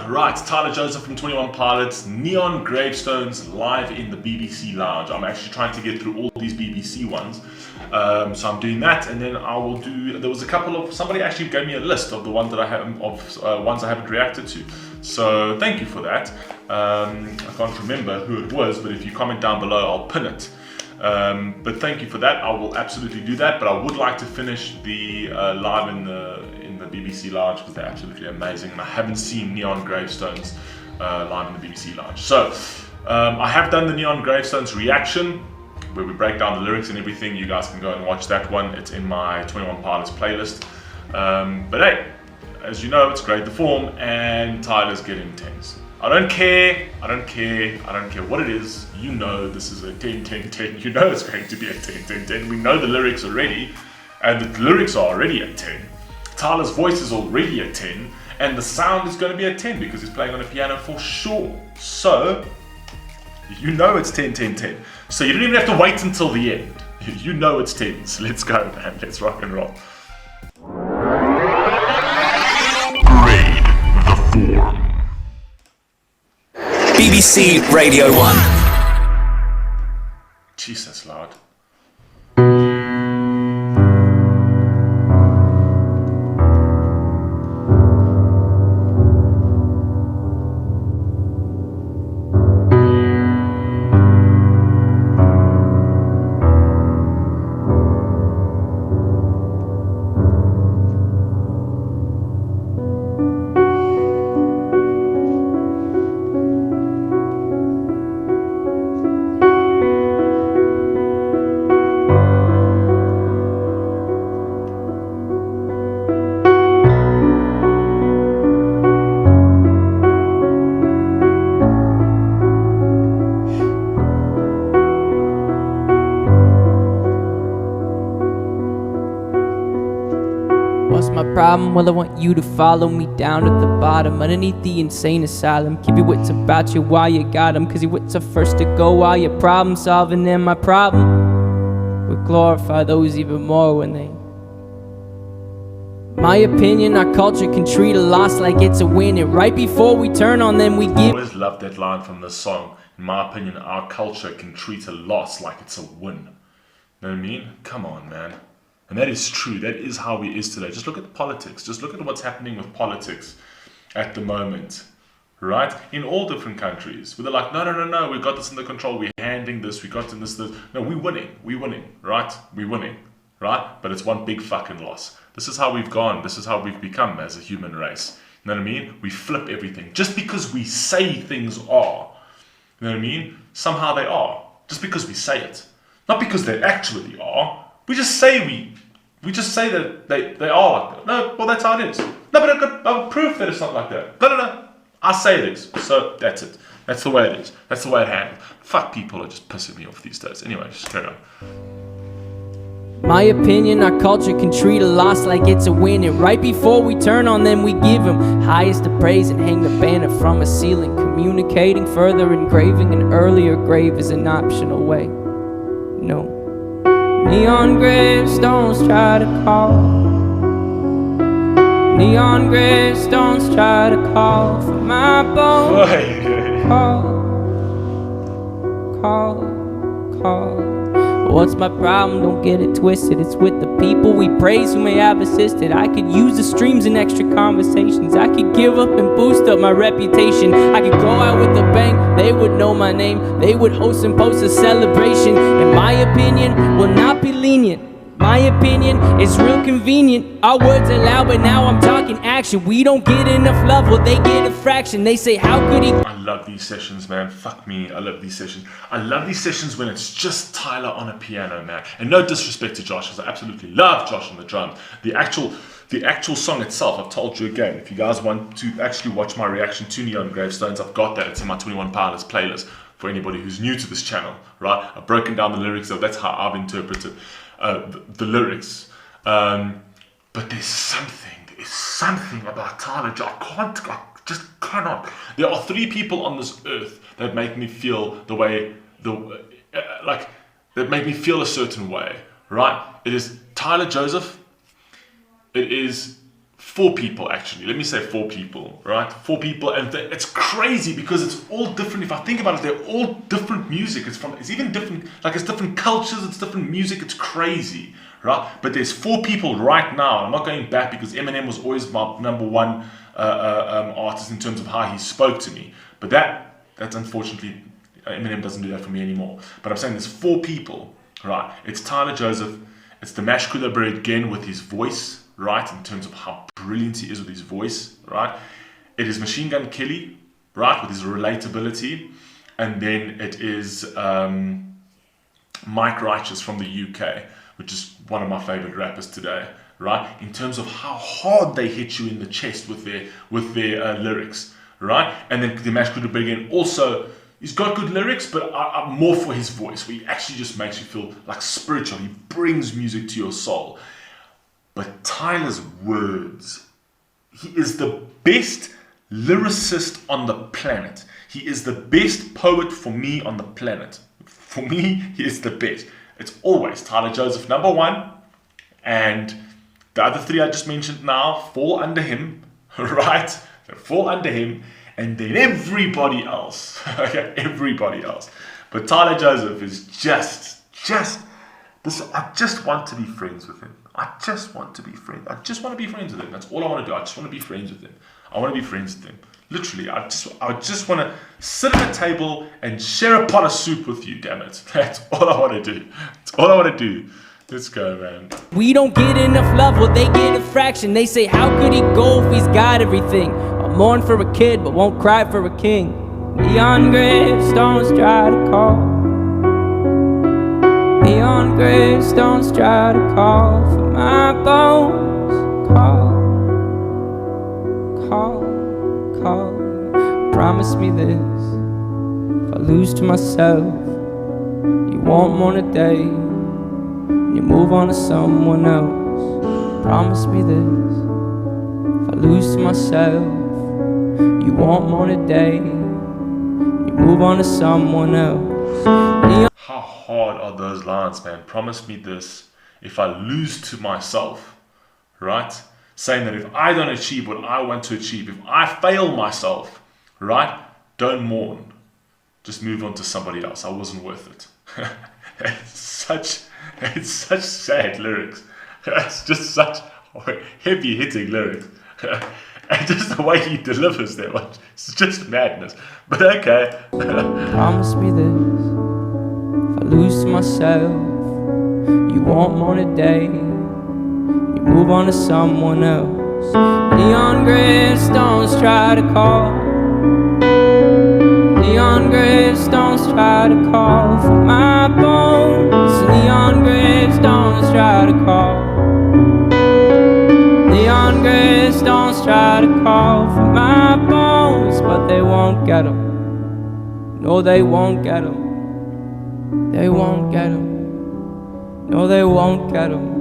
Right, Tyler Joseph from 21 Pilots, Neon Gravestones live in the BBC Lounge. I'm actually trying to get through all these BBC ones. So I'm doing that, and then I will do, there was a couple of, somebody actually gave me a list of the ones that I have, ones I haven't reacted to. So thank you for that. I can't remember who it was, but if you comment down below, I'll pin it. But thank you for that. I will absolutely do that, but I would like to finish the live in the BBC Lounge because they're absolutely amazing, and I haven't seen Neon Gravestones live in the BBC Lounge. So I have done the Neon Gravestones reaction where we break down the lyrics and everything. You guys can go and watch that one. It's in my 21 Pilots playlist. But hey, as you know, it's Grade the Form, and Tyler's getting 10s. I don't care what it is. You know this is a 10-10-10. You know it's going to be a 10-10-10. We know the lyrics already, and the lyrics are already a 10. Tyler's voice is already a 10, and the sound is going to be a 10 because he's playing on a piano for sure. So, you know it's 10-10-10. So you don't even have to wait until the end. You know it's 10. So let's go, man. Let's rock and roll. Grade the Form. BBC Radio 1. Jesus, Lord. What's my problem? Well, I want you to follow me down at the bottom, underneath the insane asylum. Keep your wits about you while you got them, cause your wits are first to go while you're problem solving. And my problem would glorify those even more when they... My opinion, our culture can treat a loss like it's a win, and right before we turn on them we give... I always loved that line from this song. In my opinion, our culture can treat a loss like it's a win. You know what I mean? Come on, man. And that is true. That is how it is today. Just look at the politics. Just look at what's happening with politics at the moment, right? In all different countries, where they're like, no, we got this under control. We're handling this. We got this. No, we're winning, right? We're winning, right? But it's one big fucking loss. This is how we've gone. This is how we've become as a human race. You know what I mean? We flip everything. Just because we say things are, you know what I mean? Somehow they are. Just because we say it. Not because they actually are. We just say that they are like that. No, well, that's how it is. No, but I've got proof that it's not like that. No. I say it is. So that's it. That's the way it is. That's the way it handles. Fuck, people are just pissing me off these days. Anyway, just carry on. My opinion, our culture can treat a loss like it's a win, and right before we turn on them we give them highest of praise and hang the banner from a ceiling. Communicating further, engraving an earlier grave is an optional way. No. Neon gravestones try to call. Neon gravestones try to call for my bones. Call. What's my problem? Don't get it twisted. It's with the people we praise who may have assisted. I could use the streams and extra conversations. I could give up and boost up my reputation. I could go out with a bang. They would know my name. They would host and post a celebration. And my opinion will not be lenient. My opinion is real convenient. Our words are loud, but now I'm talking action. We don't get enough love, well they get a fraction. They say, how could he... I love these sessions, man. Fuck me, I love these sessions. I love these sessions when it's just Tyler on a piano, man. And no disrespect to Josh, because I absolutely love Josh on the drums. The actual song itself, I've told you again, if you guys want to actually watch my reaction to Neon Gravestones, I've got that. It's in my 21 Pilots playlist for anybody who's new to this channel, right? I've broken down the lyrics, so that's how I've interpreted the lyrics. But there's something about Tyler. I just cannot. There are 3 people on this earth that make me feel the way, that make me feel a certain way, right? It is Tyler Joseph, it is 4 people actually. Let me say 4 people, right? 4 people, and it's crazy because it's all different. If I think about it, they're all different music. It's even different, like it's different cultures, it's different music. It's crazy, right? But there's 4 people right now. I'm not going back because Eminem was always my number one artist in terms of how he spoke to me. But that's unfortunately, Eminem doesn't do that for me anymore. But I'm saying there's 4 people, right? It's Tyler Joseph, it's the Mash Coulibaly again with his voice, right? In terms of how brilliant he is with his voice, right? It is Machine Gun Kelly, right? With his relatability. And then it is Mike Righteous from the UK, which is one of my favorite rappers today, right? In terms of how hard they hit you in the chest with their lyrics, right? And then the Mash Coulibaly again also, he's got good lyrics, but I'm more for his voice, where he actually just makes you feel like spiritual. He brings music to your soul. But Tyler's words, he is the best lyricist on the planet. He is the best poet for me on the planet. For me, he is the best. It's always Tyler Joseph number 1, and the other 3 I just mentioned now fall under him, right? They fall under him, and then everybody else, okay, everybody else. But Tyler Joseph is just this. I just want to be friends with him. I just want to be friends. I just want to be friends with him. That's all I want to do. I just want to be friends with him. I want to be friends with him. Literally, I just want to sit at a table and share a pot of soup with you, damn it. That's all I want to do. That's all I want to do. Let's go, man. We don't get enough love, well they get a fraction. They say, how could he go if he's got everything? I'll mourn for a kid, but won't cry for a king. Neon gravestones try to call. Neon gravestones try to call for my bones. Call. Promise me this. If I lose to myself, you won't mourn a day. You move on to someone else. Promise me this. If I lose to myself, you won't mourn a day. You move on to someone else. How hard are those lines, man? Promise me this. If I lose to myself, right? Saying that if I don't achieve what I want to achieve, if I fail myself, right? Don't mourn. Just move on to somebody else. I wasn't worth it. It's such sad lyrics. It's just such heavy hitting lyrics. And just the way he delivers them, it's just madness. But okay. Promise me this. If I lose to myself, you won't mourn a day. You move on to someone else. Neon gravestones try to call. Neon gravestones try to call for my bones. Neon gravestones try to call. Neon gravestones try to call for my bones, but they won't get 'em. No, they won't get 'em. They won't get 'em. No, they won't get 'em.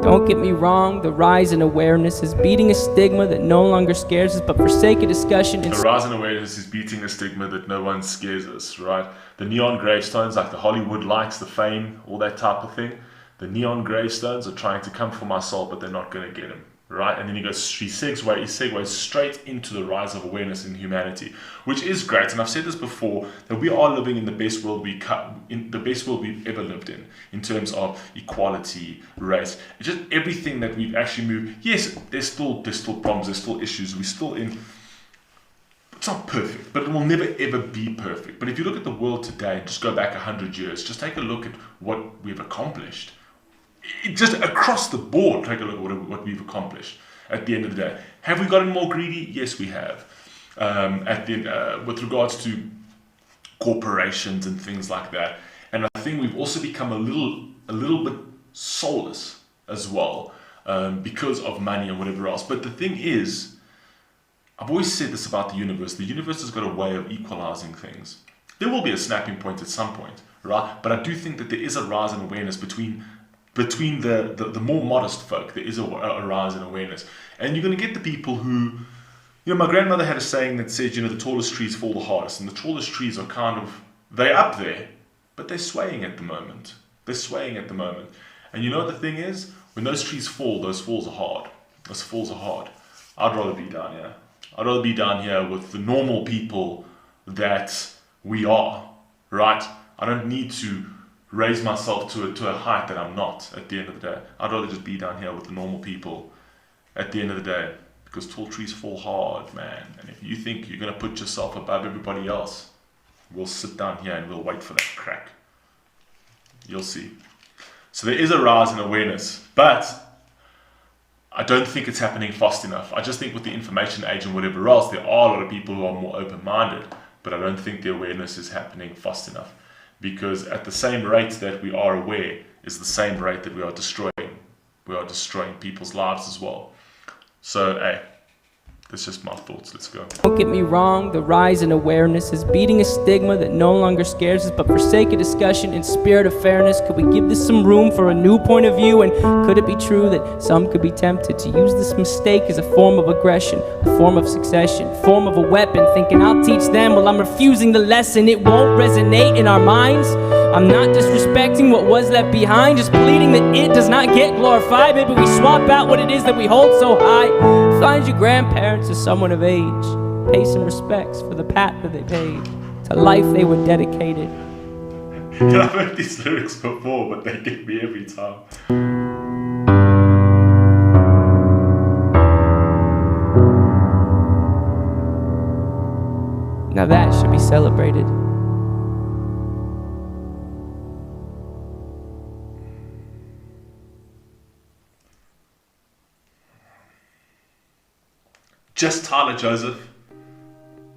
Don't get me wrong, the rise in awareness is beating a stigma that no longer scares us, but for sake of discussion... The rise in awareness is beating a stigma that no one scares us, right? The neon gravestones, like the Hollywood lights, the fame, all that type of thing, the neon gravestones are trying to come for my soul, but they're not going to get him, right? And then he segues straight into the rise of awareness in humanity, which is great. And I've said this before, that we are living in the best world we've ever lived in terms of equality, race, it's just everything that we've actually moved. Yes, there's still problems, there's still issues. We're still in. It's not perfect, but it will never ever be perfect. But if you look at the world today, just go back 100 years, just take a look at what we've accomplished. Just across the board, take a look at what we've accomplished at the end of the day. Have we gotten more greedy? Yes, we have. With regards to corporations and things like that. And I think we've also become a little bit soulless as well, because of money and whatever else. But the thing is, I've always said this about the universe. The universe has got a way of equalizing things. There will be a snapping point at some point, right? But I do think that there is a rise in awareness between the more modest folk. There is a rise in awareness. And you're going to get the people who, my grandmother had a saying that said, the tallest trees fall the hardest. And the tallest trees are they're up there, but they're swaying at the moment. And the thing is, when those trees fall, those falls are hard. Because falls are hard. I'd rather be down here. I'd rather be down here with the normal people that we are, right? I don't need to raise myself to a height that I'm not at the end of the day. I'd rather just be down here with the normal people at the end of the day, because tall trees fall hard, man. And if you think you're going to put yourself above everybody else, we'll sit down here and we'll wait for that crack. You'll see. So there is a rise in awareness, but I don't think it's happening fast enough. I just think with the information age and whatever else, there are a lot of people who are more open-minded, but I don't think the awareness is happening fast enough, because at the same rate that we are aware is the same rate that we are destroying. We are destroying people's lives as well. So, hey, that's just my thoughts. Let's go. Don't get me wrong, the rise in awareness is beating a stigma that no longer scares us, but for sake of discussion and spirit of fairness, could we give this some room for a new point of view? And could it be true that some could be tempted to use this mistake as a form of aggression, a form of succession, a form of a weapon, thinking I'll teach them while I'm refusing the lesson? It won't resonate in our minds. I'm not disrespecting what was left behind, just pleading that it does not get glorified. Maybe we swap out what it is that we hold so high. Find your grandparents as someone of age. Pay some respects for the path that they paved, to life they were dedicated. Yeah, I've heard these lyrics before, but they get me every time. Now that should be celebrated. Just Tyler Joseph.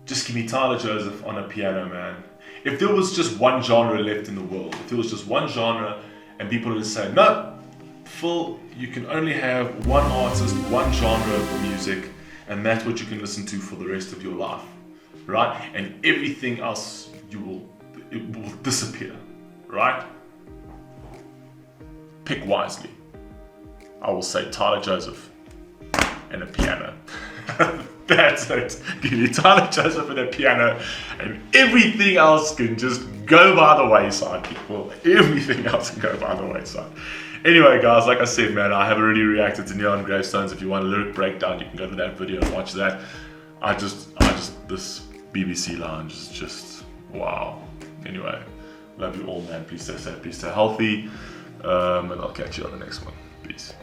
Just give me Tyler Joseph on a piano, man. If there was just one genre left in the world, if there was just one genre and people would say, no, Phil, you can only have one artist, one genre of music, and that's what you can listen to for the rest of your life, right? And everything else, it will disappear, right? Pick wisely. I will say Tyler Joseph and a piano. That's it. Give me Tyler Joseph and a piano, and everything else can just go by the wayside, people. Everything else can go by the wayside. Anyway, guys, like I said, man, I haven't really reacted to Neon Gravestones. If you want a lyric breakdown, you can go to that video and watch that. This BBC Lounge is just wow. Anyway, love you all, man. Please stay safe, please stay healthy, and I'll catch you on the next one. Peace.